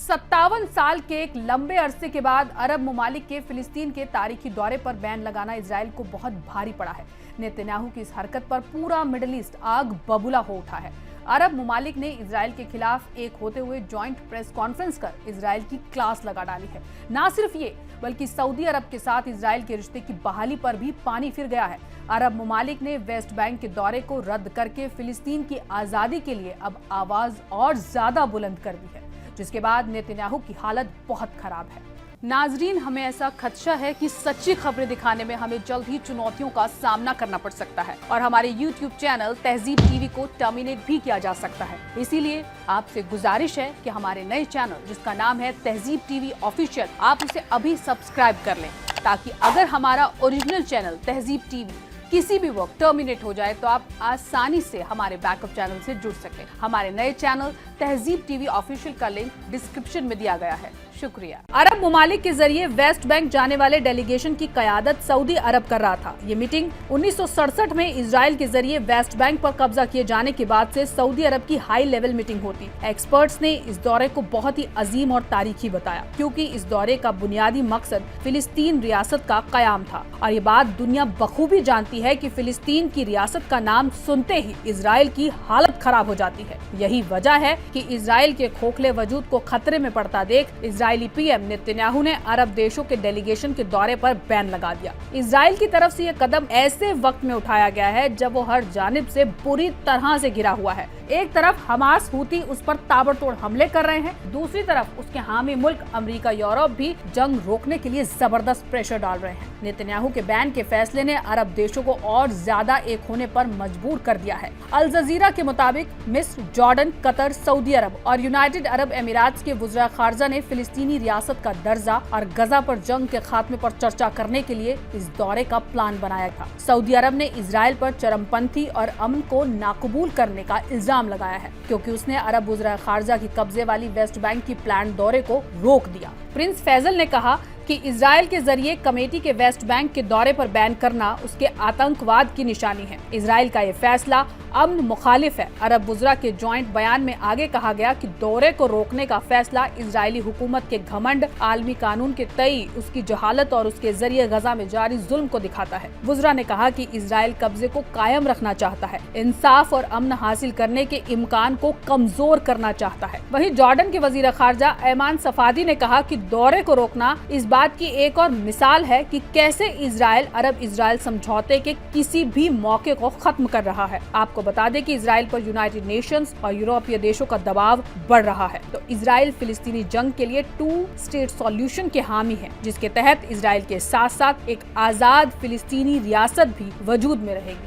57 साल के एक लंबे अरसे के बाद अरब ममालिक के फिलिस्तीन के तारीखी दौरे पर बैन लगाना इजराइल को बहुत भारी पड़ा है। नेतन्याहू की इस हरकत पर पूरा मिडिल ईस्ट आग बबूला हो उठा है। अरब ममालिक ने इजराइल के खिलाफ एक होते हुए जॉइंट प्रेस कॉन्फ्रेंस कर इजराइल की क्लास लगा डाली है। ना सिर्फ ये बल्कि सऊदी अरब के साथ इजराइल के रिश्ते की बहाली पर भी पानी फिर गया है। अरब ममालिक ने वेस्ट बैंक के दौरे को रद्द करके फिलिस्तीन की आजादी के लिए अब आवाज और ज्यादा बुलंद कर दी है, जिसके बाद नेतन्याहू की हालत बहुत खराब है। नाजरीन, हमें ऐसा खदशा है कि सच्ची खबरें दिखाने में हमें जल्द ही चुनौतियों का सामना करना पड़ सकता है और हमारे YouTube चैनल तहजीब टीवी को टर्मिनेट भी किया जा सकता है। इसीलिए आपसे गुजारिश है कि हमारे नए चैनल जिसका नाम है तहजीब टीवी ऑफिशियल, आप उसे अभी सब्सक्राइब कर लें, ताकि अगर हमारा ओरिजिनल चैनल तहजीब टीवी किसी भी वक्त टर्मिनेट हो जाए तो आप आसानी से हमारे बैकअप चैनल से जुड़ सकें। हमारे नए चैनल तहजीब टीवी ऑफिशियल का लिंक डिस्क्रिप्शन में दिया गया है। शुक्रिया। अरब ममालिक के जरिए वेस्ट बैंक जाने वाले डेलीगेशन की क़यादत सऊदी अरब कर रहा था। ये मीटिंग 1967 में इजराइल के जरिए वेस्ट बैंक पर कब्जा किए जाने के बाद से सऊदी अरब की हाई लेवल मीटिंग होती। एक्सपर्ट्स ने इस दौरे को बहुत ही अजीम और तारीखी बताया, क्योंकि इस दौरे का बुनियादी मकसद फिलिस्तीन रियासत का कयाम था। और ये बात दुनिया बखूबी जानती है कि फिलिस्तीन की रियासत का नाम सुनते ही इजराइल की हालत खराब हो जाती है। यही वजह है कि इजराइल के खोखले वजूद को खतरे में पड़ता देख इजरायली पीएम नेतन्याहू ने अरब देशों के डेलीगेशन के दौरे पर बैन लगा दिया। इजराइल की तरफ से यह कदम ऐसे वक्त में उठाया गया है जब वो हर जानिब से बुरी तरह से घिरा हुआ है। एक तरफ हमास हूती उस पर ताबड़तोड़ हमले कर रहे हैं, दूसरी तरफ उसके हामी मुल्क अमेरिका यूरोप भी जंग रोकने के लिए जबरदस्त प्रेशर डाल रहे हैं। नेतन्याहू के बैन के फैसले ने अरब देशों को और ज्यादा एक होने पर मजबूर कर दिया है। अल जजीरा के मुताबिक मिस्र, जॉर्डन, कतर, सऊदी अरब और यूनाइटेड अरब अमीरात के वज़ीर खारजा ने फिलिस्तीनी रियासत का दर्जा और गजा पर जंग के खात्मे पर चर्चा करने के लिए इस दौरे का प्लान बनाया था। सऊदी अरब ने इजराइल पर चरमपंथी और अमन को नाकबूल करने का इल्जाम लगाया है, क्योंकि उसने अरब वज़ीर खारजा की कब्जे वाली वेस्ट बैंक की प्लान दौरे को रोक दिया। प्रिंस फैजल ने कहा कि इजराइल के जरिए कमेटी के वेस्ट बैंक के दौरे पर बैन करना उसके आतंकवाद की निशानी है। इजराइल का ये फैसला अमन मुखालिफ है। अरब वज़रा के जॉइंट बयान में आगे कहा गया कि दौरे को रोकने का फैसला इजरायली हुकूमत के घमंड, आलमी कानून के तई उसकी जहालत और उसके जरिए गजा में जारी जुल्म को दिखाता है। वज़रा ने कहा कि इजराइल कब्जे को कायम रखना चाहता है, इंसाफ और अमन हासिल करने के इम्कान को कमजोर करना चाहता है। वहीं जॉर्डन के वज़ीर खारजा ऐमान सफादी ने कहा कि दौरे को रोकना इस बात की एक और मिसाल है कि कैसे इजराइल अरब इजराइल समझौते के किसी भी मौके को खत्म कर रहा है। आपको बता दें कि इजराइल पर यूनाइटेड नेशंस और यूरोपीय देशों का दबाव बढ़ रहा है। तो इजराइल फिलिस्तीनी जंग के लिए 2 स्टेट सॉल्यूशन के हामी है, जिसके तहत इजराइल के साथ साथ एक आजाद फिलिस्तीनी रियासत भी वजूद में रहेगी।